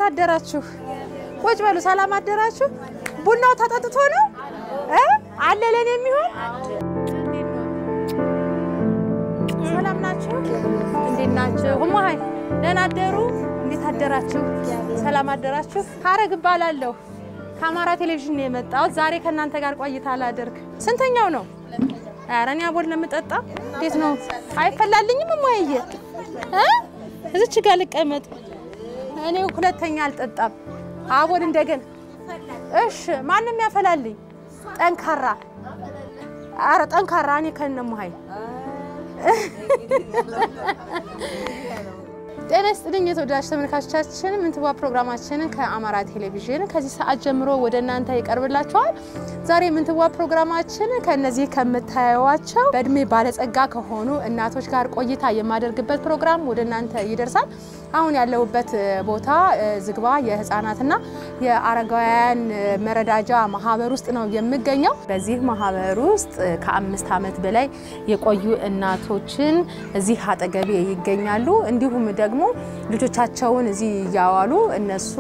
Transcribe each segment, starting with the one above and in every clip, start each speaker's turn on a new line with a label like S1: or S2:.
S1: አደራችሁ ቁጭ በሉ ሰላም አደራችሁ ቡናው ተጠጥቶ ነው አለ ለኔ የሚሆን ሰላም ናችሁ እንዴት ናችሁ ሁማይ ደህና አደሩ እንዴት አደራችሁ ሰላም አደራችሁ ሐረግ ባላለሁ ካማራ ቴሌቪዥን ነው የመጣው ዛሬ ከናንተ ጋር ቆይታ አላደርግ ስንተኛው ነው አራኒ አቦል ለምጠጣ እንዴት ነው አይፈላልኝም ማይየ እዚች ጋር ልቀመጥ እኔ ሁለተኛ አልጠጣም አቦል እንደገና እሺ ማንንም ያፈላልኝ ጠንካራ አረ ጠንካራ እኔ ከነሙሃይ ጤናስ ጥልኝ የተወዳጅ ተመልካቾቻችን ምንትዋ ፕሮግራማችንን ከአማራ ቴሌቪዥን ከዚህ ሰዓት ጀምሮ ወደናንተ ይቀርብላችኋል ዛሬ ምንትዋ ፕሮግራማችን ከነዚህ ከምታዩዋቸው በእድሜ ባለጸጋ ከሆኑ እናቶች ጋር ቆይታ የማደርግበት ፕሮግራም ወደናንተ ይደርሳል አሁን ያለውበት ቦታ ዝግባ የህፃናትና የአረጋውያን መረዳጃ ማህበር ውስጥ ነው የሚገኘው በዚህ ማህበር ውስጥ ከ5 አመት በላይ የቆዩ እናቶችን እዚህ አጠገቤ ይገኛሉ እንዲሁም ደግሞ ልጆቻቸውን እዚህ ያዋሉ እነሱ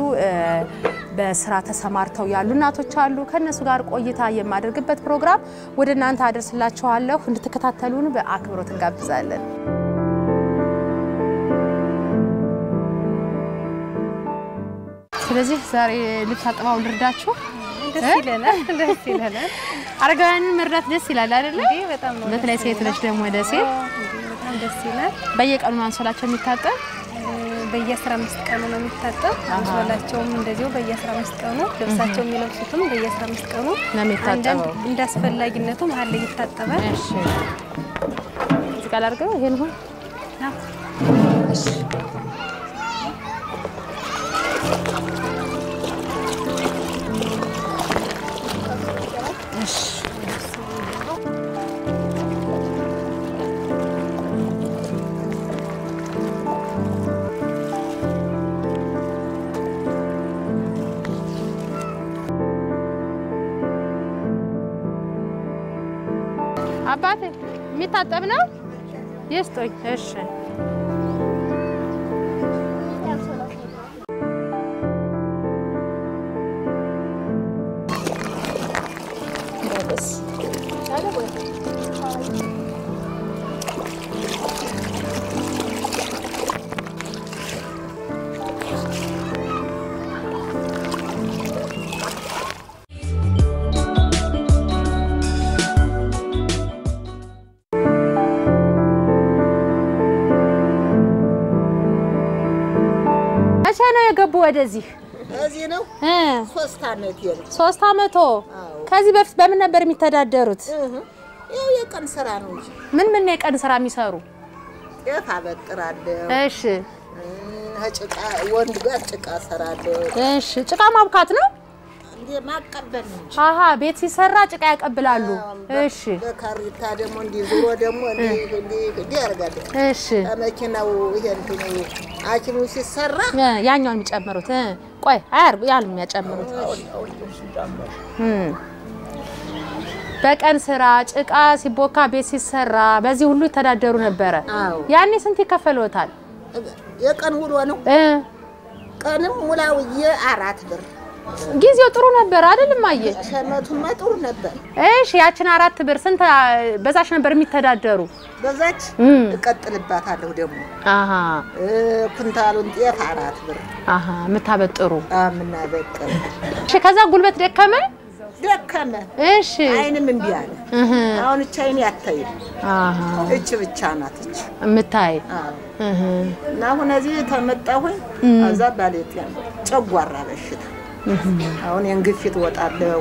S1: በስራ ተሰማርተው ያሉ እናቶች አሉ ከነሱ ጋር ቆይታ የማደርግበት ፕሮግራም ወደናንተ አደርስላችኋለሁ እንድትከታተሉን በአክብሮት እንጋብዛለን ስለዚህ ዛሬ ልታጠባው ልርዳችሁ ደስ ይላል አረጋውያን መርዳት ደስ ይላል አይደል በጣም ነው በተለይ ሴት ልጅ ደግሞ ደስ ይላል በየቀኑ አንሶላቸው የሚታጠብ በየ15 ቀኑ ነው የሚታጠብ አንሶላቸውም እንደዚሁ በየ15 ቀኑ ልብሳቸው የሚለብሱትም በየ15 ቀኑ ነው የሚታጠበው እንዳስፈላጊነቱ መሃል ላይ ይታጠባል እሺ ዝቃላርገው ይሄን ሆነ እሺ አባቴ የሚታጠብ ነው ይስጦኝ እሺ ገቡ ወደዚህ
S2: እዚህ ነው 3 አመት ይል
S1: 3 አመቶ ከዚህ በፊት በምን ነበር የሚተዳደሩት
S2: ያው የቀን ስራ ነው
S1: ምን የቀን ስራ የሚሰሩ
S2: ጤፍ አበጥራለሁ
S1: እሺ
S2: ጭቃ ወንድ ጋር ጭቃ ሰራለሁ
S1: እሺ ጭቃ ማብካት ነው
S2: እንዴ ማቀበል ነው
S1: አሃ ቤት ሲሰራ ጭቃ ያቀብላሉ እሺ
S2: በካሪታ ደግሞ እንዲ ዙሮ ደግሞ እንዲ ያርጋል
S1: እሺ
S2: መኪናው ይሄን ነው አኪሙ ሲሰራ
S1: ያኛውን የሚጨምሩት ቆይ አያርጉ ያል የሚያጨምሩት በቀን ስራ ጭቃ ሲቦካ ቤት ሲሰራ በዚህ ሁሉ ተዳደሩ ነበር ያኔ ስንት ይከፈሉታል
S2: የቀን ውሎ ነው ቀንም ሙላውዬ 4 ብር
S1: ጊዜው ጥሩ ነበር አይደል ማየ
S2: ሸመቱማ ጥሩ ነበር
S1: እሺ ያችን 4 ብር ስንት በዛች ነበር የሚተዳደሩ
S2: በዛች እቀጥልባታለሁ ደግሞ
S1: አሃ
S2: ኩንታሉን ጤፍ 4 ብር
S1: አሃ መታበጥሩ
S2: ምናበጥሩ
S1: እሺ ከዛ ጉልበት ደከመ እሺ
S2: አይንም እንቢ አለ አሁን ቻይኒ አታይ አሃ እቺ ብቻ ናት እቺ
S1: ምታይ
S2: እና አሁን እዚህ ተመጣሁኝ አዛ ባለጤ ጨጓራ በሽታ አሁን የንግፊት ወጣለው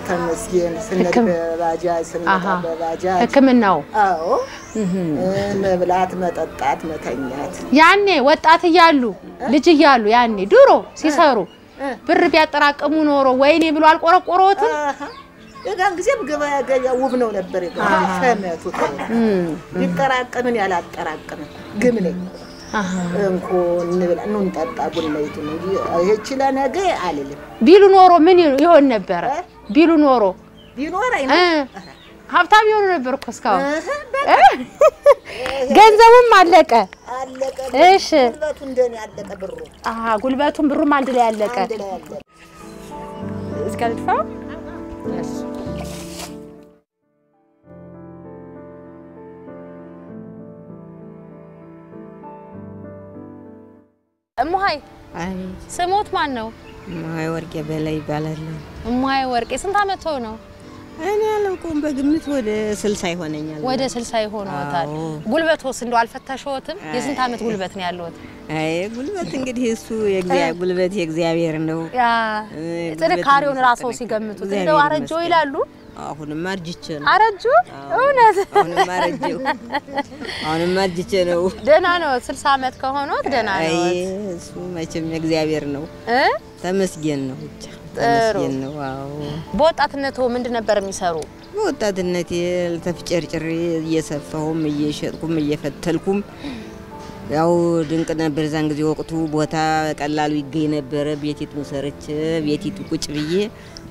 S2: ተመስገን ስንት በባጃጅ ስንት በባጃጅ ህክምናው አዎ መብላት መጠጣት መተኛት
S1: ያኔ ወጣት ይያሉ ልጅ ይያሉ ያኔ ድሮ ሲሰሩ ብር ቢያጠራቀሙ ኖሮ ወይኔ ብሎ አልቆረቆሮት
S2: የጋን ጊዜም ገበያ ውብ ነው ነበር ሸመቱ ይጠራቀምን ያላጠራቀም ግም ነኝ እንኮን ንብላ ነው እንጣጣ ጉልላይቱ ነው ይሄች ለነገ አልልም ቢሉ ኖሮ ምን ይሆን ነበር ቢሉ ኖሮ ቢኖር አይነ ሀብታም ይሆን ነበር እኮ እስካው
S1: ገንዘቡም አለቀ። እሺ
S2: ጉልበቱ እንደኔ አለቀ ብሩ።
S1: ጉልበቱም ብሩም አንድ ላይ አለቀ። እስከ ልድፋው እሺ እሙሃይ ስሞት ማን ነው?
S3: እሙሃይ ወርቄ በላይ ይባላል።
S1: እሙሃይ ወርቄ ስንት አመት ነው?
S3: እኔ አላውቅም በግምት ወደ 60 ይሆነኛል።
S1: ወደ 60 ይሆነዋል። ጉልበቶስ እንደው አልፈተሽዎትም? የስንት አመት ጉልበት ነው ያለዎት?
S3: አይ ጉልበት እንግዲህ እሱ ጉልበት የእግዚአብሔር ነው።
S1: ጥንካሬውን ራስዎ ሲገምቱት እንደው አረጀው ይላሉ?
S3: አሁንም አርጅቼ ነው።
S1: አረጁ? እውነት?
S3: አሁንም አርጅቼ ነው።
S1: ደህና ነው 60 አመት ከሆነዎት ደህና ነው።
S3: አይ እሱ መቼም የእግዚአብሔር ነው። ተመስገን ነው ብቻ።
S1: ተመስገን
S3: ነው። አዎ
S1: በወጣትነቱ ምንድን ነበር የሚሰሩ?
S3: በወጣትነቴ ተፍጨርጭሬ እየሰፋሁም እየሸጥኩም እየፈተልኩም ያው ድንቅ ነበር። ዛን ጊዜ ወቅቱ ቦታ ቀላሉ ይገኝ ነበር። ቤቲቱን ሰርቼ ቤቲቱ ቁጭ ብዬ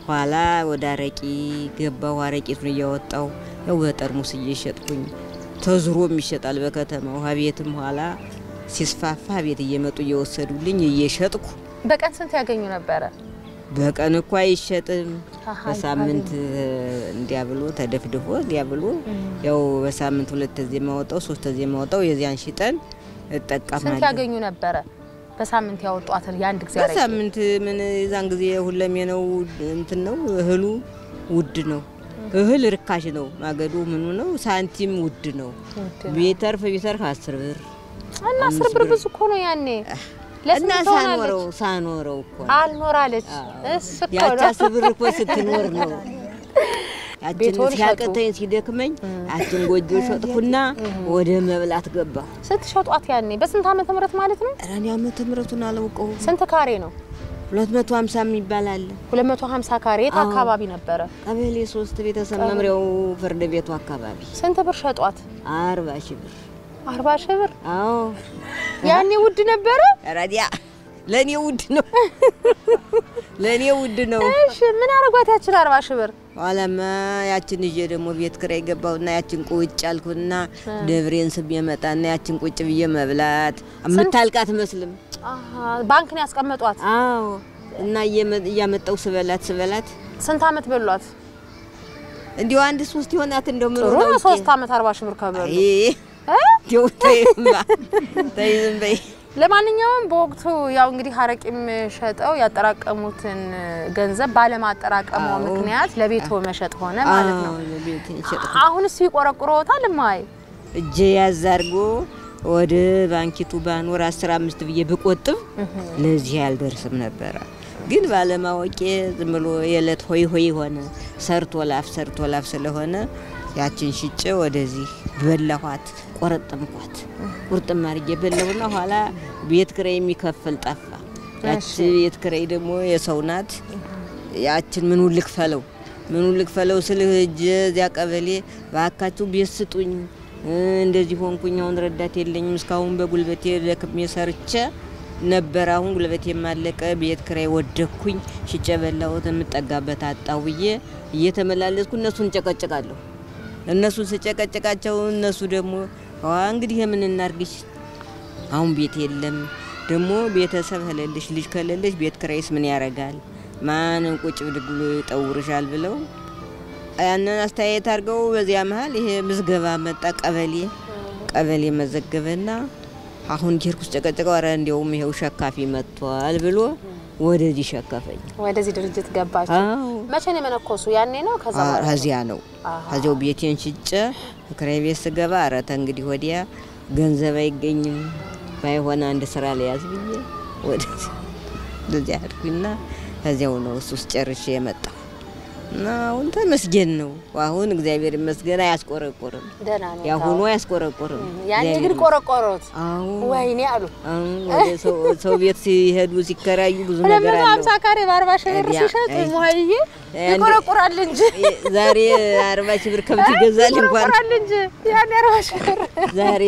S3: ኋላ ወደ አረቂ ገባው። አረቂቱን እያወጣው ያው በጠርሙስ እየሸጥኩኝ ተዝሮም ይሸጣል በከተማው። ቤትም ኋላ ሲስፋፋ ቤት እየመጡ እየወሰዱልኝ እየሸጥኩ
S1: በቀን ስንት ያገኙ ነበር?
S3: በቀን እኮ አይሸጥም። በሳምንት እንዲያብሎ ተደፍድፎ እንዲያብሎ ያው በሳምንት 2 ጊዜ ማወጣው 3 ጊዜ ማወጣው የዚያን ሽጠን እጠቀማለሁ።
S1: ስንት ያገኙ ነበር? በሳምንት ያወጣዋትን ያንድ ጊዜ አረቂ
S3: በሳምንት ምን ዛን ጊዜ ሁሉም የነው እንትን ነው። እህሉ ውድ ነው። እህል ርካሽ ነው። ማገዶ ምኑ ነው ሳንቲም ውድ ነው። ቢተርፍ 10 ብር
S1: እና 10 ብር ብዙ እኮ ነው ያኔ።
S3: ለስና ሳኖረው እኮ
S1: አልኖራለች። እሱ እኮ
S3: ያቺ 10 ብር እኮ ስትኖር ነው። ያችን ሲያቀተኝ ሲደክመኝ አችን ጎጆ ሸጥኩና ወደ መብላት ገባ።
S1: ስትሸጧት ያኔ በስንት ዓመተ ምህረት ማለት ነው?
S3: አራኒ ዓመተ ምህረቱን አላውቀው።
S1: ስንት ካሬ ነው?
S3: 250 ይባላል።
S1: 250 ካሬ የት አካባቢ ነበረ?
S3: ቀበሌ 3 ቤተሰብ መምሪያው ፍርድ ቤቱ አካባቢ።
S1: ስንት ብር ሸጧት?
S3: 40 ሺህ ብር።
S1: 40 ሺህ ብር?
S3: አዎ
S1: ያኔ ውድ ነበረ?
S3: ራዲያ ለኔ ውድ ነው። ለኔ ውድ ነው።
S1: እሺ ምን አረጋት ያችን 40 ሺህ ብር?
S3: ዋላማ ያችን ይዤ ደግሞ ቤት ክራይ ገባውና ያችን ቁጭ አልኩና ደብሬን ስብ የመጣና ያችን ቁጭ ብዬ መብላት አምታልቃት መስልም።
S1: ባንክ ነው ያስቀመጧት?
S3: አዎ እና እያመጣው ስበላት
S1: ስንት አመት በሏት?
S3: እንዲው 1-3 ይሆናት እንደው ምን
S1: ነው 3 አመት 40 ሺህ ብር ከበሉ?
S3: ዲው ተይም በይ።
S1: ለማንኛውም በወቅቱ ያው እንግዲህ ሀረቂም ሸጠው ያጠራቀሙትን ገንዘብ ባለማጠራቀሙ ምክንያት ለቤቱ መሸጥ ሆነ ማለት ነው። አሁንስ ይቆረቁሮታል ማይ
S3: እጄ ያዛርጎ ወደ ባንኪቱ ባኖር 15 ብዬ ብቆጥብ ለዚህ ያልደርስም ነበር። ግን ባለማወቄ ዝም ብሎ የለት ሆይ ሆነ ሰርቶ ላፍ ስለሆነ ያችን ሽጬ ወደዚህ በላኋት ቆረጥምኳት ቁርጥም አርጌ በለውና ኋላ ቤት ክራይ የሚከፈል ጠፋ። ያቺ ቤት ክራይ ደግሞ የሰው ናት። ያችን ምኑ ልክፈለው ስልህ እጄ እዚያ ቀበሌ ባካችሁ ቤት ስጡኝ እንደዚህ ሆንኩኝ። አሁን ረዳት የለኝም። እስካሁን በጉልበቴ ለክሜ ሰርቼ ነበር። አሁን ጉልበቴ ማለቀ። ቤት ክራይ ወደኩኝ። ሽጬ በላሁት የምጠጋበት አጣው ብዬ እየተመላለስኩ እነሱን ጨቀጨቃለሁ። እነሱን ስጨቀጨቃቸው እነሱ ደግሞ እንግዲህ ምን እናርግሽ አሁን ቤት የለም ደግሞ ቤተሰብ ከሌለሽ ልጅ ከሌለሽ ቤት ክራይስ ምን ያረጋል ማንን ቁጭ ብድግሎ ይጠውርሻል ብለው ያንን አስተያየት አድርገው በዚያ መሃል ይሄ ምዝገባ መጣ። ቀበሌ መዘገበና አሁን ጀርኩስ ጨቀጨቀው። አረ እንደውም ይሄው ሸካፊ መጥቷል ብሎ ወደዚህ ሸከፈኝ።
S1: ወደዚህ ድርጅት ገባችሁ? መቼ ነው መነኮሱ? ያኔ ነው
S3: ከዚያ ነው። ከዚያው ቤቴን ሽጬ ክራይ ቤት ስገባ አረተ እንግዲህ ወዲያ ገንዘብ አይገኝም ባይሆን አንድ ስራ ለያዝ ብዬ ወደዚህ አድኩና ከዚያው ነው እሱስ ጨርሼ የመጣው። አሁን ተመስገን ነው። አሁን እግዚአብሔር ይመስገን አያስቆረቆርም።
S1: ደህና ነው።
S3: ያሁኑ አያስቆረቆርም።
S1: ያኔ ግን ቆረቆሮት። ወይኔ አሉ
S3: ወደ ሰው ቤት ሲሄዱ ሲከራዩ ብዙ ነገር አለ።
S1: 50 ካሬ በ40 ሺህ ብር ሲሸጥ ሙሃይዬ ይቆረቆራል እንጂ
S3: ዛሬ 40 ሺህ ብር ከብት ይገዛል እንኳን
S1: ይቆረቆራል እንጂ ያኔ 40 ሺህ ብር
S3: ዛሬ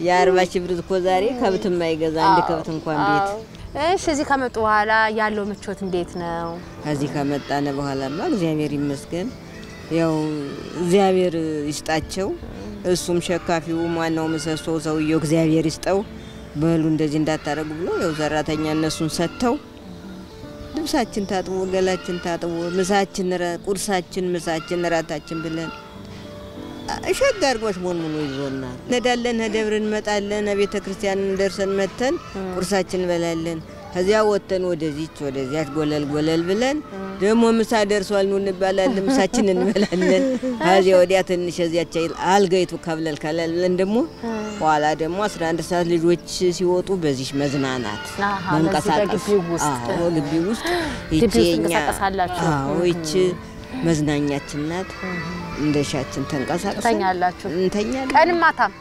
S3: የ40 ሺህ ብር እኮ ዛሬ ከብት የማይገዛ አንድ ከብት እንኳን ቤት።
S1: እሺ እዚህ ከመጡ በኋላ ያለው ምቾት እንዴት ነው?
S3: እዚህ ከመጣነ በኋላማ እግዚአብሔር ይመስገን ያው እግዚአብሔር ይስጣቸው እሱም ሸካፊው ማናው መሰሶ ሰውየው እግዚአብሔር ይስጠው በሉ እንደዚህ እንዳታረጉ ብሎ ያው ሰራተኛ እነሱን ሰጥተው ልብሳችን ታጥቦ ገላችን ታጥቦ ቁርሳችን ምሳችን ራታችን ብለን ሸጋርጎሽ ሞንሙኑ ይዞና ነዳለን ደብር እንመጣለን ቤተ ክርስቲያን ደርሰን መተን ቁርሳችን በላለን ከዚያ ወተን ወደዚያች ጎለል ብለን ደሞ ምሳ ደርሷል ነው እንባላለን ምሳችን እንበላለን ከዚያ ወዲያ ትንሽ እዚያች አልገይቱ ከብለል ብለን ደሞ ኋላ ደሞ 11 ሰዓት ልጆች ሲወጡ በዚህ መዝናናት መንቀሳቀስ ግቢ ውስጥ ይጨኛ ይቺ መዝናኛችን ናት እንደሻችን ተንቀሳቀሳላችሁ እንተኛለን
S1: ቀንም ማታም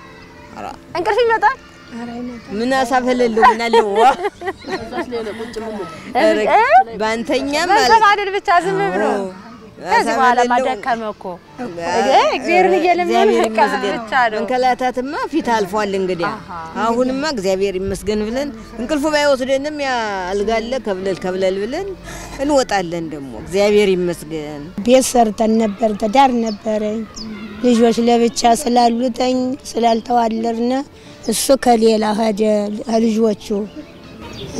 S1: እንቅልፍ ይመጣል ምን አሳፈለለው ምን አለው ባንተኛም ማለት ብቻ ዝም ብሎ ከዚህ በኋላ ማደከመኮ እግዚአብሔርን እየለመነ ብቻ ነው እንከላታትማ ፊት አልፏል እንግዲህ አሁንማ እግዚአብሔር ይመስገን ብለን እንቅልፉ ባይወስደንም ያ አልጋለ ከብለል ብለን እንወጣለን ደሞ እግዚአብሔር ይመስገን
S4: ቤት ሰርተን ነበር ተዳር ነበር ልጆች ለብቻ ስላሉተኝ ስላልተዋለርነ እሱ ከሌላ ሄደ ልጆቹ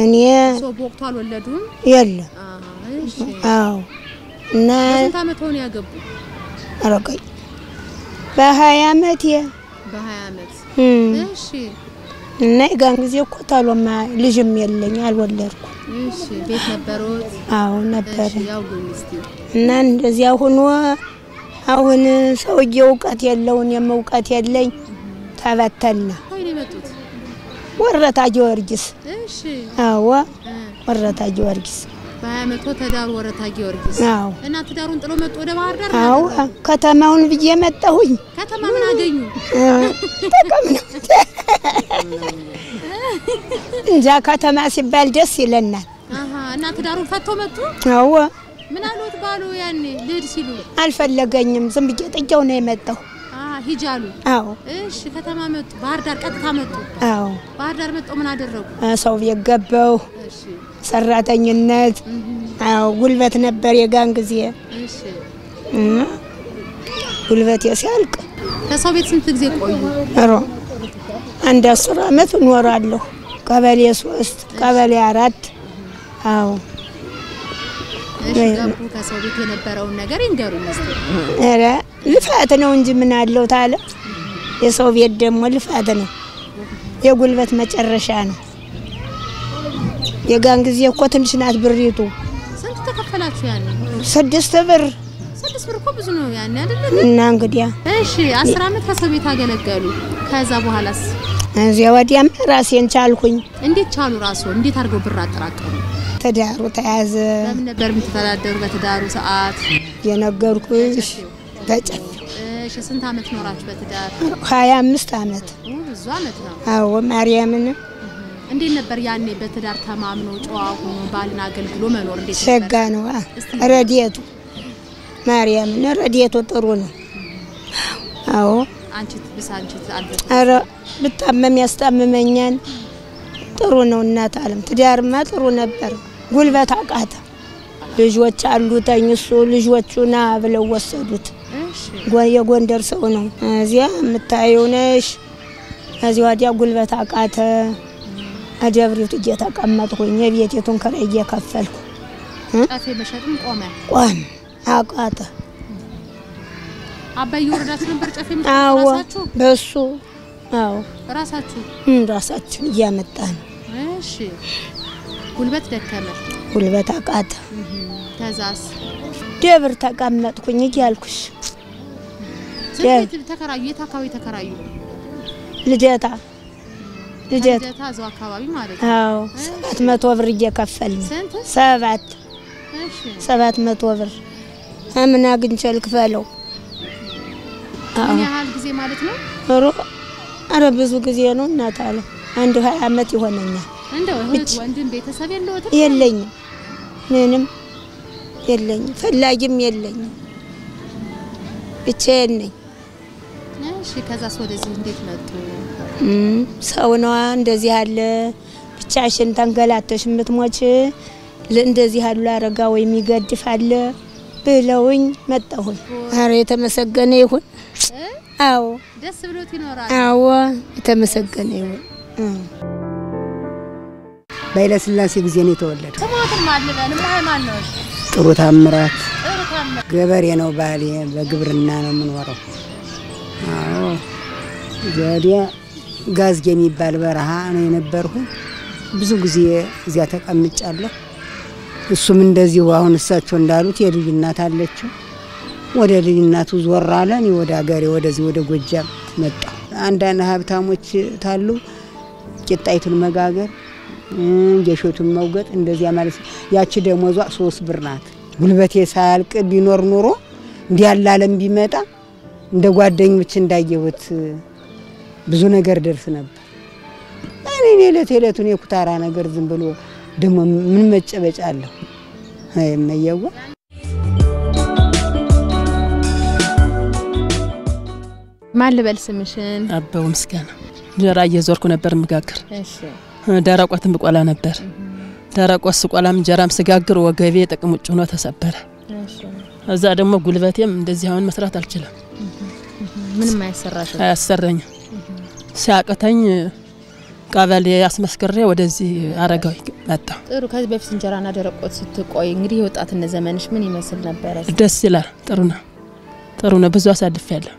S4: እኔ
S1: ሶቦክቷል ወለዱም
S4: የለ
S1: እሺ
S4: አዎ እና
S1: ስንት አመት ሆነ ያገቡ
S4: አረቀይ በ20 አመት እሺ እና ይጋን ጊዜ እኮ ታሎማ ልጅም የለኝ አልወለድኩ
S1: እሺ ቤት ነበሩት
S4: አዎ ነበር
S1: ያው ጉንስቲ
S4: እና እንደዚያ ሆኖ አሁን ሰውዬው ዕውቀት የለውን የመውቀት የለኝ ተበተልና
S1: ሆይኔ መጡት
S4: ወረታ ጊዮርጊስ
S1: እሺ
S4: አዎ ወረታ ጊዮርጊስ
S1: በአመቶ ተዳሩ ወረታ ጊዮርጊስ
S4: አዎ
S1: እና ተዳሩን ጥሎ መጡ ወደ ባህር ዳር
S4: አዎ ከተማውን ብዬ መጣሁኝ
S1: ከተማ ምን አገኙ
S4: ተቀምነው እንጃ ከተማ ሲባል ደስ ይለናል
S1: እና ተዳሩን ፈቶ መጡ
S4: አዎ
S1: ምን አሉት ባሉ ያኔ ልድ ሲሉ
S4: አልፈለገኝም ዝም ብዬ ጥጃው ነው የመጣው
S1: ሂጃሉ
S4: አዎ
S1: እሺ ከተማ መጡ ባህር ዳር ቀጥታ መጡ
S4: አዎ
S1: ባህር ዳር መጡ ምን አደረጉ
S4: ሰው የገባው
S1: እሺ
S4: ሰራተኝነት አዎ ጉልበት ነበር የጋን ጊዜ
S1: እሺ
S4: ጉልበት ሲያልቅ
S1: ከሰው ቤት ስንት ጊዜ ቆዩ
S4: አሮ አንድ 10 አመት ኖራለሁ ቀበሌ 3 ቀበሌ 4 አዎ
S1: እሺ ገቡ ከሰው ቤት የነበረውን ነገር ይንገሩ መስጠት
S4: አረ ልፋት ነው እንጂ ምን አለው ታለ የሰው ቤት ደግሞ ልፋት ነው የጉልበት መጨረሻ ነው የጋን ጊዜ እኮ ትንሽ ናት ብሪቱ
S1: ስንት ተከፈላችሁ ያኔ
S4: 6 ብር
S1: እኮ ብዙ ነው ያኔ አይደል
S4: እና እንግዲያ
S1: እሺ 10 አመት ከሰው ቤት አገለገሉ ከዛ በኋላስ
S4: እዚያ ወዲያም ራሴን ቻልኩኝ
S1: እንዴት ቻሉ ራስዎ እንዴት አድርገው ብር አጠራቀሙ
S4: ተዳሩ ተያዘ
S1: ለምን ነበር የምትተዳደሩ በተዳሩ ሰዓት
S4: የነገርኩሽ ተጨፍ
S1: እሺ ስንት አመት ኖራችሁ በተዳር
S4: 25 አመት
S1: ብዙ አመት ነው
S4: አዎ ማርያምን
S1: እንዴት ነበር ያኔ በተዳር ተማምኖ ጨዋ ሆኖ ባልና አገልግሎ መኖር እንዴት ነበር
S4: ሸጋ ነው ረዲየቱ ማርያምን ረዲየቱ ጥሩ ነው አዎ
S1: አንቺ አልበ
S4: አረ በጣም ያስታመመኛል ጥሩ ነው እናት ዓለም ትዳርማ ጥሩ ነበር ጉልበት አቃተ ልጆች አሉተኝ እሱ ልጆቹና ብለው ወሰዱት እሺ የጎንደር ሰው ነው እዚያ የምታየው ነሽ እዚያ ወዲያ ጉልበት አቃተ አጀብሪቱ እየተቀመጥኩኝ የቤቴቱን ከራይ እየከፈልኩ
S1: ጫፌ በሸጥም ቆመ
S4: አቃተ
S1: አባይ ወረዳችሁ ነበር ጫፌ
S4: ራሳችሁ በሱ አዎ
S2: ራሳችን እያመጣን
S1: እሺ ጉልበት ደከመ
S2: ጉልበት አቃተ
S1: ከዛስ
S2: ደብር ተቀመጥኩኝ እያልኩሽ
S1: ስለዚህ ተከራዩ የታካዊ ተከራዩ
S2: ልደታ
S1: እዛው አካባቢ ማለት ነው
S2: አዎ 700 ብር እየከፈልን
S1: ስንት
S2: 7
S1: እሺ
S2: 700 ብር አምና ግን ቸልክፈለው
S1: ምን ያህል ጊዜ ማለት ነው
S2: አረ ብዙ ጊዜ ነው እናት አለ አንድ 20 አመት ይሆነኛል
S1: እንደው እህት ወንድም ቤተሰብ የለውም
S2: የለኝም ምንም የለኝም ፈላጊም የለኝም ብቻዬን ነኝ
S1: እሺ ከዛስ ወደዚህ እንዴት መጡ
S2: ሰው ነው እንደዚህ ያለ ብቻሽን ተንገላተሽ ምትሞች እንደዚህ ያሉ አረጋ ወይ የሚገድፍ አለ ብለውኝ መጣሁ አረ የተመሰገነ ይሁን
S4: አዎ
S1: ደስ ብሎት ይኖራል።
S4: አዎ የተመሰገነ ይሁን።
S5: በኃይለ ሥላሴ ጊዜ ነው የተወለደው።
S1: ስሞትም አልበል ማን ነው?
S5: ጥሩ ታምራት ገበሬ ነው። ባሌ በግብርና ነው የምኖረው። አዎ ዘዲያ ጋዝጌ የሚባል በረሃ ነው የነበርኩ። ብዙ ጊዜ እዚያ ተቀምጫለሁ። እሱም እንደዚህ አሁን እሳቸው እንዳሉት የልጅ እናት አለችው። ወደ ልጅ እናቱ ዞር አለ። እኔ ወደ ሀገሬ ወደዚህ ወደ ጎጃም መጣሁ። አንዳንድ ሀብታሞች ታሉ ቂጣይቱን መጋገር ጌሾቱን መውገጥ እንደዚያ ማለት ያቺ ደሞዟ 3 ብር ናት። ጉልበቴ ሳያልቅ ቢኖር ኑሮ እንዲያላለም ቢመጣ እንደ ጓደኞች እንዳየሁት ብዙ ነገር ደርስ ነበር። እኔ ለቴሌቱን የኩታራ ነገር ዝም ብሎ ደሞ ምን መጨበጫ አለው? አይ መየው
S1: ማን ልበል ስምሽን?
S6: አበው ምስጋና ጀራ እየዞርኩ ነበር መጋገር።
S1: እሺ
S6: ደረቆትን ብቆላ ነበር። ደረቆት ስቆላም ጀራም ስጋግር ወገቤ ጥቅም ውጭ ሆኖ ተሰበረ።
S1: እሺ
S6: እዛ ደግሞ ጉልበቴም እንደዚህ አሁን መስራት አልችልም።
S1: ምንም አያሰራሽም?
S6: አያሰራኝ ሲያቀተኝ ቀበሌ ያስመስከረ ወደዚህ አረጋው መጣ።
S1: ጥሩ። ከዚህ በፊት እንጀራና ደረቆት ስትቆይ እንግዲህ የወጣትነት ዘመንሽ ምን ይመስል ነበር?
S6: ደስ ይላል። ጥሩ ነው። ብዙ አሳልፌያለሁ።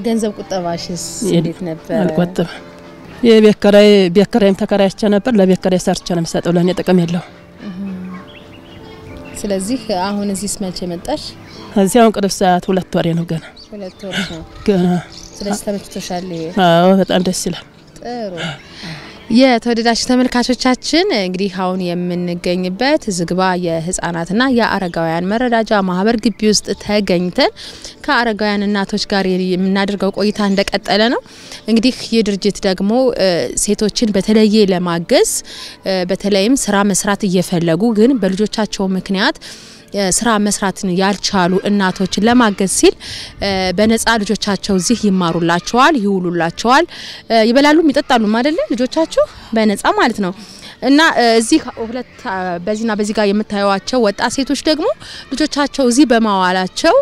S1: ገንዘብ ቁጠባሽስ እንዴት ነበር?
S6: አልቆጥብ የቤት ኪራይም ተከራይቼ ነበር። ለቤት ኪራይ ሰርቼ ነው የምሰጠው። ለኔ ጥቅም የለው።
S1: ስለዚህ አሁን እዚህስ መቼ መጣሽ?
S6: እዚያው ቅርብ ሰዓት 2 ወሬ ነው ገና
S1: 2 ወር ነው
S6: ገና።
S1: ስለዚህ ተመችቶሻል?
S6: አዎ በጣም ደስ ይላል።
S1: ጥሩ። የተወደዳችሁ ተመልካቾቻችን እንግዲህ አሁን የምንገኝበት ዝግባ የህፃናትና የአረጋውያን መረዳጃ ማህበር ግቢ ውስጥ ተገኝተን ከአረጋውያን እናቶች ጋር የምናደርገው ቆይታ እንደቀጠለ ነው። እንግዲህ ይህ ድርጅት ደግሞ ሴቶችን በተለየ ለማገዝ በተለይም ስራ መስራት እየፈለጉ ግን በልጆቻቸው ምክንያት ስራ መስራትን ያልቻሉ እናቶችን ለማገዝ ሲል በነፃ ልጆቻቸው እዚህ ይማሩላቸዋል፣ ይውሉላቸዋል፣ ይበላሉም ይጠጣሉም አይደል ልጆቻቸው በነፃ ማለት ነው። እና እዚህ ሁለት በዚህና በዚህ ጋር የምታዩዋቸው ወጣት ሴቶች ደግሞ ልጆቻቸው እዚህ በማዋላቸው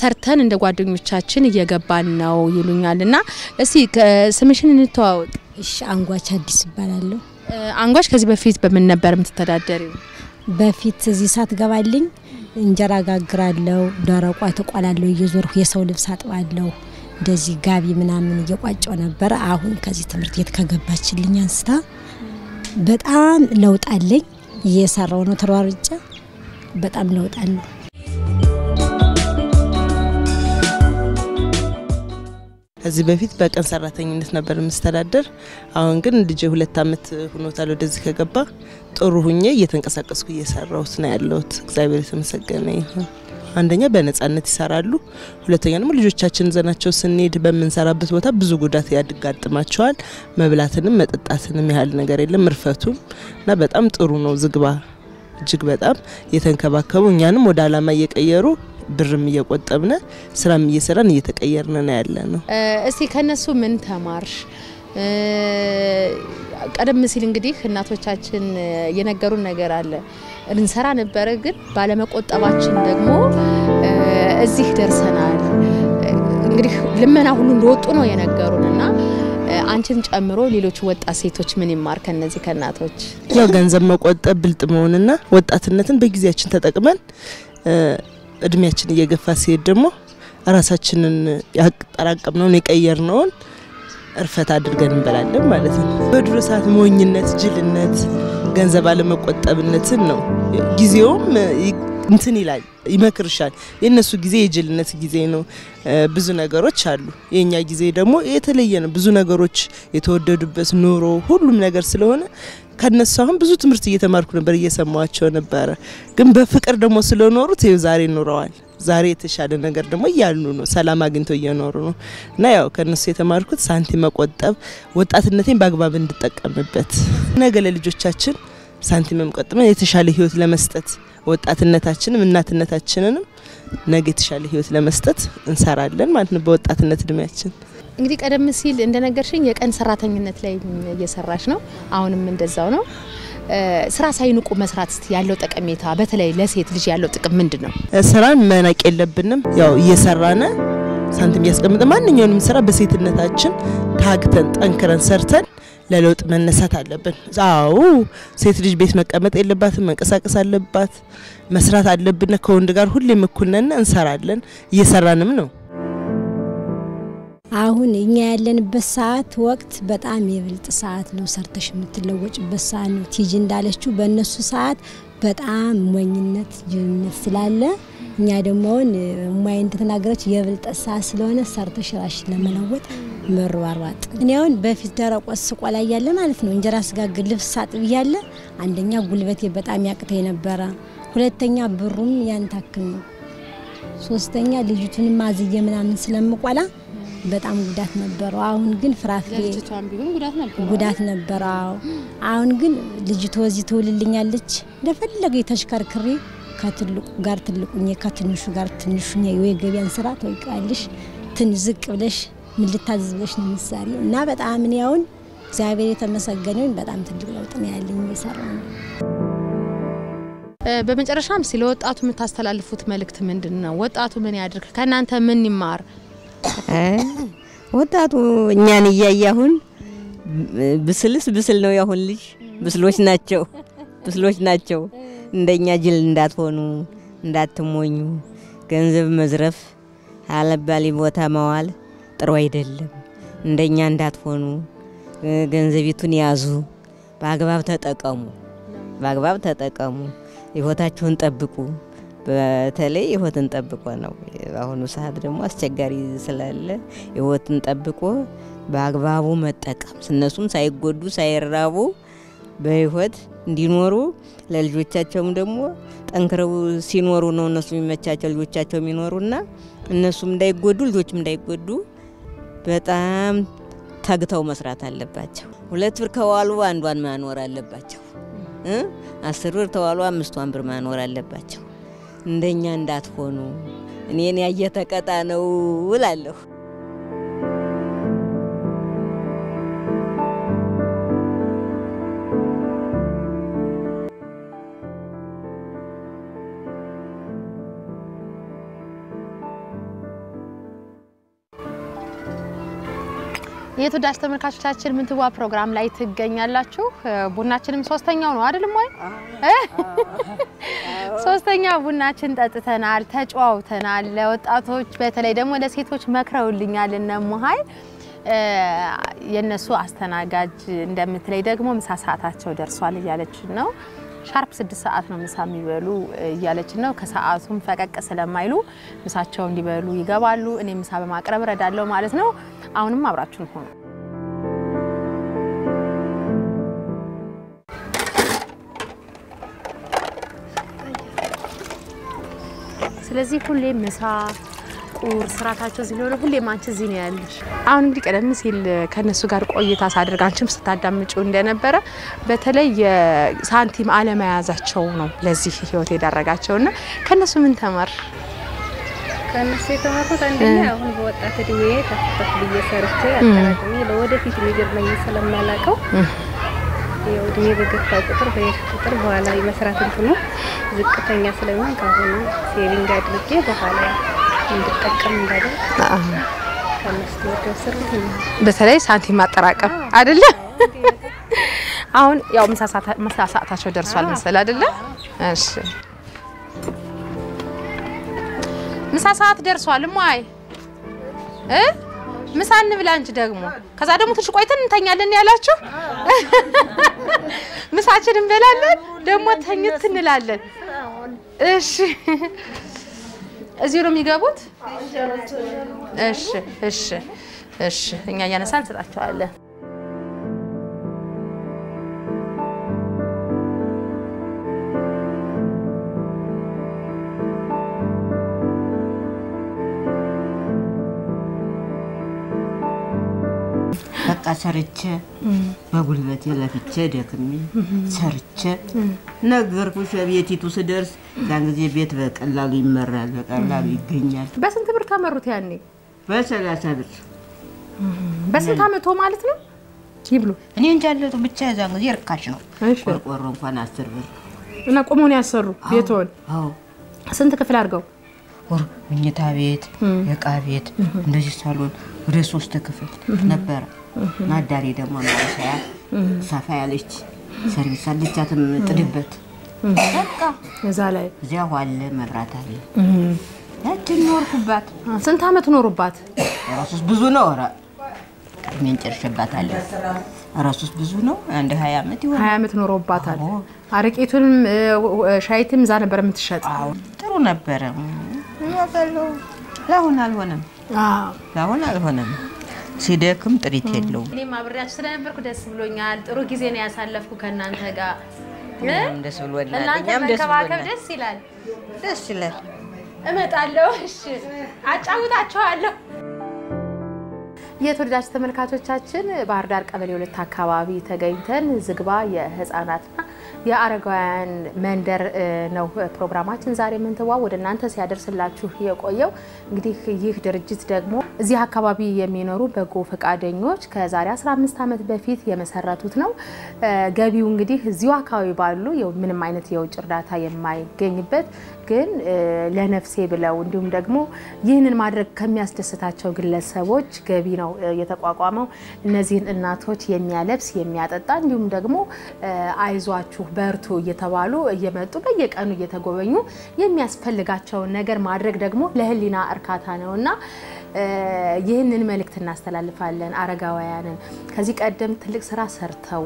S1: ሰርተን እንደ ጓደኞቻችን እየገባን ነው ይሉኛልና እስቲ ስምሽን እንተዋወቅ።
S7: እሺ አንጓች አዲስ ይባላል።
S1: አንጓች ከዚህ በፊት በምን ነበር የምትተዳደሪው?
S7: በፊት እዚህ ሳት ገባልኝ እንጀራ ጋግራለሁ፣ ደረቋ ተቆላለሁ፣ እየዞርኩ የሰው ልብስ አጥባለሁ፣ እንደዚህ ጋቢ ምናምን እየቋጨው ነበር። አሁን ከዚህ ትምህርት ቤት ከገባችልኝ አንስታ በጣም ለውጣለኝ። እየሰራው ነው ተሯርጬ በጣም ለውጣለሁ።
S8: ከዚህ በፊት በቀን ሰራተኝነት ነበር የምስተዳደር። አሁን ግን ልጅ 2 አመት ሆኖታል ወደዚህ ከገባ። ጥሩ ሁኜ እየተንቀሳቀስኩ እየሰራሁት ነው ያለሁት። እግዚአብሔር የተመሰገነ ይሁን። አንደኛ በነጻነት ይሰራሉ፣ ሁለተኛ ደግሞ ልጆቻችን ዘናቸው ስንሄድ በመንሰራበት ቦታ ብዙ ጉዳት ያድጋጥማቸዋል። መብላትንም መጠጣትንም ያህል ነገር የለም እርፈቱም እና በጣም ጥሩ ነው። ዝግባ እጅግ በጣም የተንከባከቡ እኛንም ወደ አላማ እየቀየሩ ብርም እየቆጠብነ ስራም እየሰራን እየተቀየርነ ነው ያለነው።
S1: እስቲ ከነሱ ምን ተማርሽ? ቀደም ሲል እንግዲህ እናቶቻችን የነገሩን ነገር አለ። እንሰራ ነበር ግን ባለመቆጠባችን ደግሞ እዚህ ደርሰናል። እንግዲህ ልመና ሁሉ እንደወጡ ነው የነገሩንና አንቺን ጨምሮ ሌሎች ወጣት ሴቶች ምን ይማር ከነዚህ ከናቶች?
S8: ያው ገንዘብ መቆጠብ ብልጥ መሆንና ወጣትነትን በጊዜያችን ተጠቅመን እድሜያችን እየገፋ ሲሄድ ደግሞ ራሳችንን ያቀራቀምነውን የቀየርነውን እርፈት አድርገን እንበላለን ማለት ነው። በድሮ ሰዓት ሞኝነት፣ ጅልነት፣ ገንዘብ አለመቆጠብነትን ነው። ጊዜውም እንትን ይላል ይመክርሻል። የነሱ ጊዜ የጅልነት ጊዜ ነው። ብዙ ነገሮች አሉ። የኛ ጊዜ ደግሞ የተለየ ነው። ብዙ ነገሮች የተወደዱበት ኑሮ ሁሉም ነገር ስለሆነ ከነሱ አሁን ብዙ ትምህርት እየተማርኩ ነበር፣ እየሰማዋቸው ነበር። ግን በፍቅር ደግሞ ስለኖሩት ዛሬ ኖረዋል። ዛሬ የተሻለ ነገር ደግሞ ያሉ ነው፣ ሰላም አግኝተው እየኖሩ ነው። እና ያው ከነሱ የተማርኩት ሳንቲም መቆጠብ፣ ወጣትነቴን በአግባብ እንድጠቀምበት፣ ነገ ለልጆቻችን ሳንቲም መቆጠብን የተሻለ ህይወት ለመስጠት ወጣትነታችንም እናትነታችንንም ነገ የተሻለ ህይወት ለመስጠት እንሰራለን ማለት ነው በወጣትነት እድሜያችን።
S1: እንግዲህ ቀደም ሲል እንደነገርሽኝ የቀን ሰራተኝነት ላይ እየሰራሽ ነው፣ አሁንም እንደዛው ነው። ስራ ሳይንቁ መስራት ያለው ጠቀሜታ በተለይ ለሴት ልጅ ያለው ጥቅም ምንድነው?
S8: ስራን መናቅ የለብንም። ያው እየሰራነ ሳንቲም ያስቀምጥ ማንኛውንም ስራ በሴትነታችን ታግተን ጠንክረን ሰርተን ለለውጥ መነሳት አለብን። አዎ ሴት ልጅ ቤት መቀመጥ የለባትም መንቀሳቀስ አለባት መስራት አለብን ከወንድ ጋር ሁሌም እኩል ነን እንሰራለን እየሰራንም ነው
S7: አሁን እኛ ያለንበት ሰዓት ወቅት በጣም የብልጥ ሰዓት ነው ሰርተሽ የምትለወጭበት ሰዓት ነው ቲጂ እንዳለችው በእነሱ ሰዓት በጣም ሞኝነት ጅልነት ስላለ እኛ ደግሞ ማይ እንደተናገረች የብልጥ ሰዓት ስለሆነ ሰርተሽ ራስሽን ለመለወጥ መሯሯጥ እኔውን በፊት ደረቆ ስቆላ ያለ ማለት ነው እንጀራ ስጋግር ልብስ ሳጥብ ያለ አንደኛ ጉልበቴ በጣም ያቅተኝ ነበር ሁለተኛ ብሩም ያንታክል ነው ሶስተኛ ልጅቱን ማዝየ ምናምን ስለምቆላ በጣም ጉዳት ነበር አሁን ግን ፍራፍሬ
S1: ልጅቷን ቢሆን ጉዳት ነበር
S7: አሁን ግን ልጅቱ ወዚህ ተወልልኛለች እንደፈለገ ተሽከርክሪ ከትልቁ ጋር ትልቁኝ ከትንሹ ጋር ትንሹኝ ወይ ገቢያን ስራ ተወቃልሽ ትንዝቅ ብለሽ ምን ልታዝብሽ ነው ምሳሪ እና በጣም እኔ አሁን እግዚአብሔር የተመሰገነው በጣም ትልቅ ለውጥ ነው ያለኝ እየሰራው
S1: በመጨረሻም ስለ ወጣቱ የምታስተላልፉት መልእክት ምንድነው ወጣቱ ምን ያድርግ ከናንተ ምን ይማር
S3: ወጣቱ እኛን እያያሁን ብስል ነው ያሁን ልጅ ብስሎች ናቸው እንደኛ ጅል እንዳትሆኑ እንዳትሞኙ ገንዘብ መዝረፍ አለባሊ ቦታ ማዋል ጥሩ አይደለም እንደኛ እንዳትሆኑ ገንዘቢቱን ያዙ በአግባብ ተጠቀሙ ህይወታችሁን ጠብቁ በተለይ ህይወትን ጠብቆ ነው አሁን ሰዓት ደግሞ አስቸጋሪ ስላለ ህይወትን ጠብቆ በአግባቡ መጠቀም እነሱም ሳይጎዱ ሳይራቡ በህይወት እንዲኖሩ ለልጆቻቸውም ደግሞ ጠንክረው ሲኖሩ ነው እነሱ የሚመቻቸው ልጆቻቸው የሚኖሩና እነሱም እንዳይጎዱ ልጆችም እንዳይጎዱ በጣም ታግተው መስራት አለባቸው 2 ብር ከዋሉ አንዷን ማኖር አለባቸው 10 ብር ተዋሉ 5 ብር ማኖር አለባቸው እንደኛ እንዳትሆኑ እኔን ያየተቀጣ ነው እላለሁ
S1: የተወዳጅ ተመልካቾቻችን ምንትዋ ፕሮግራም ላይ ትገኛላችሁ ቡናችንም ሶስተኛው ነው አይደል ሞይ ሶስተኛው ቡናችን ጠጥተናል ተጫውተናል ለወጣቶች በተለይ ደግሞ ለሴቶች መክረውልኛል እና ሞሃይ የነሱ አስተናጋጅ እንደምትለይ ደግሞ ምሳ ሰዓታቸው ደርሷል እያለች ነው ሻርፕ 6 ሰዓት ነው ምሳ የሚበሉ እያለች ነው ከሰዓቱም ፈቀቅ ስለማይሉ ምሳቸው እንዲበሉ ይገባሉ እኔ ምሳ በማቅረብ ረዳለው ማለት ነው አሁንም አብራችሁን ሆኑ ስለዚህ ሁሌ ምሳ ቁርስ ስራታቸው ሲኖር ሁሌ ማንቺ እዚህ ነው ያለሽ አሁን እንግዲህ ቀደም ሲል ከነሱ ጋር ቆይታ ሳደርግ አንቺም ስታዳምጪው እንደነበረ በተለይ ሳንቲም አለማያዛቸው ነው ለዚህ ህይወት የዳረጋቸውና ከነሱ ምን ተማር
S9: ከነሱ የተማርኩት አንደኛ አሁን በወጣት እድሜ ተፈጥሮ ሰርቼ አጠራቅሜ ለወደፊት የሚገርመኝ ስለማላቀው የወድሜ በገፋ ቁጥር በኋላ መስራት እንትኑ ዝቅተኛ ስለሆነ ካሁን ሴቪንግ አድርጌ በኋላ እንድጠቀም እንዳደርግ ከነሱ ወደስርት
S1: በተለይ ሳንቲም ማጠራቀም አይደለ አሁን ያው ምሳ ሰዓታቸው ደርሷል መሰል አይደለ እሺ ምሳ ሰዓት ደርሷል ማይ ምሳ እንብላ እንጂ ደግሞ ከዛ ደግሞ ትንሽ ቆይተን እንተኛለን ያላችሁ ምሳችን እንበላለን ደግሞ ተኝት እንላለን እሺ እዚህ ነው የሚገቡት እሺ እኛ ያነሳን ሰጣቸዋለን
S3: በቃ ሰርቼ በጉልበቴ ለፍቼ ደክሜ ሰርቼ ነገርኩሽ ቤቲቱ ስደርስ ያን ጊዜ ቤት በቀላሉ ይመራል በቀላሉ ይገኛል
S1: በስንት ብር ተመሩት ያኔ
S3: በ30 ብር
S1: በስንት አመቶ ማለት ነው ይብሉ
S3: እኔ እንጃለቱ ብቻ ያን ጊዜ ርካሽ ነው ቆርቆሮ እንኳን 10 ብር
S1: እና ቆሞን ያሰሩ ቤቶን
S3: አዎ
S1: ስንት ክፍል አድርገው
S3: መኝታ ቤት የዕቃ ቤት እንደዚህ ሳሎን ወደ 3 ክፍል ነበር ናዳሪ ደግሞ ማለሻ ሰፋ ያለች ሰርቪስ አለቻትም ጥድበት በቃ
S1: እዛ ላይ
S3: እዚያ ዋለ መብራት አለ ያችን ኖርኩባት
S1: ስንት አመት ኖሩባት
S3: ራሱስ ብዙ ነው ራ ምን ጨርሽባታለሁ ራሱስ ብዙ ነው አንድ 20 አመት ይሆናል
S1: 20 አመት ኖሮባታል አረቄቱንም ሻይትም ዛ ነበር የምትሸጥ
S3: ጥሩ ነበር ያፈለው ለሁን አልሆነም ሲደክም ጥሪት የለው
S1: እኔ ማብሪያችሁ ስለነበርኩ ደስ ብሎኛል ጥሩ ጊዜ ነው ያሳለፍኩ ከናንተ ጋር
S3: ደስ ብሎናል
S1: እኛም ደስ ይላል እመጣለሁ እሺ አጫውታችኋለሁ የተወደዳችሁ ተመልካቾቻችን ባህር ዳር ቀበሌ 2 አካባቢ ተገኝተን ዝግባ የህፃናትና የአረጋውያን መንደር ነው ፕሮግራማችን ዛሬ ምንተዋ ወደ እናንተ ሲያደርስላችሁ የቆየው እንግዲህ ይህ ድርጅት ደግሞ እዚህ አካባቢ የሚኖሩ በጎ ፈቃደኞች ከዛሬ 15 አመት በፊት የመሰረቱት ነው ገቢው እንግዲህ እዚሁ አካባቢ ባሉ ምንም አይነት የውጭ እርዳታ የማይገኝበት ግን ለነፍሴ ብለው እንዲሁም ደግሞ ይህንን ማድረግ ከሚያስደስታቸው ግለሰቦች ገቢ ነው የተቋቋመው እነዚህን እናቶች የሚያለብስ የሚያጠጣ እንዲሁም ደግሞ አይዟችሁ በርቱ እየተባሉ እየመጡ በየቀኑ እየተጎበኙ የሚያስፈልጋቸው ነገር ማድረግ ደግሞ ለህሊና እርካታ ነውና ይህንን መልእክት እናስተላልፋለን አረጋውያንን ከዚህ ቀደም ትልቅ ስራ ሰርተው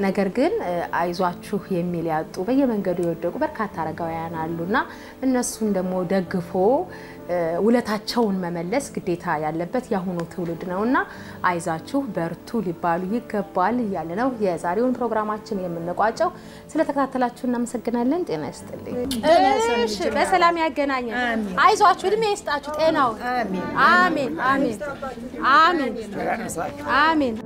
S1: ነገር ግን አይዟችሁ የሚል ያጡ በየመንገዱ ይወደቁ በርካታ አረጋውያን አሉና እነሱን ደግሞ ደግፎ ውለታቸውን መመለስ ግዴታ ያለበት ያሁኑ ትውልድ ነውና አይዛችሁ በርቱ ሊባሉ ይገባል ያለነው የዛሬውን ፕሮግራማችን የምንቋጨው ስለተከታተላችሁ እናመሰግናለን ጤና ይስጥልኝ እሺ በሰላም ያገናኘን አይዟችሁ እድሜ ይስጣችሁ ጤናው አሜን አሜን አሜን አሜን